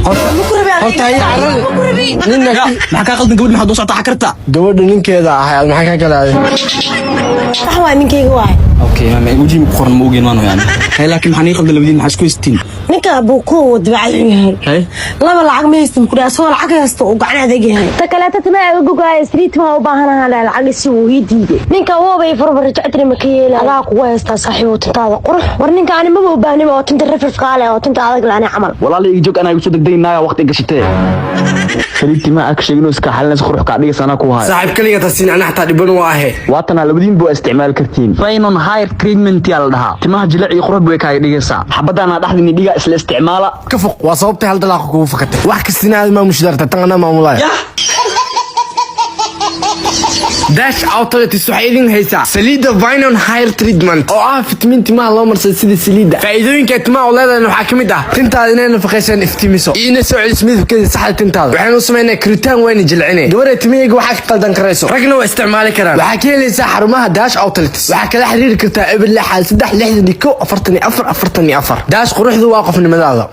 horta ay carrada maxaa kaa qaldan gabadh maxaad u socotaa xakarta gabadha ninkeeda ahay maxaa ka galaaday waa ninkeyga waay okay ma uji ku qoran ma ogeen maano yani hay laakiin maxaa nii qaldan labadiin maxaa isku istiin ninka abuu ku wadbacay yahay laba lacag ma haysan ku dhaasoo lacag haysto oo gacan adag yahay ta kale tatma ay ugu gaay street ma u baahanahay lacag si uu diiday ninka woobay farbar jactri ma ka yeelay adaa ku haysta saaxiibo tintaada qurux war ninka aan ma u baahnimo oo tinta reference qaale oo tinta adag laana camal walaal joog anaa igu soo degdeynaa waqti gashitay saliidti ma ak sheegno iska xalnas qurux ka dhigasana ku haay saaxiib kaliya tasin ana xataa dhiban waa ahay waatana labadiin buu isticmaal kartiin Finon hair treatment yaa la dhahaa timaha jilaac iyo qurux bay kaaga dhigaysaa xabadana dhaxdini dhiga isla isticmaala ka foq waa sababta hal dalaaq kugu fakatay wax kastina aad ma mushdarta tan ana maamulaya dash authority suxaydin haysa saliida Finon hair treatment oo ah vitamin timaha loo marsay sida saliida faa'iidooyinka timaha leedahay waxa kamid ah tintaada inay nafaqaysan iftimiso ina soo celis midabkeeda saxda tintaada waxaan u sameynaa kiritaan weyn jilcinay gabadha timahayga waxa ka qaldan karayso ragna waa isticmaali karaan waxa ka helaysaa xarumaha dash authority waxa kala xiriiri kartaa ebil 3 6 6 4 44 dash quruxdu waa qofnimadaada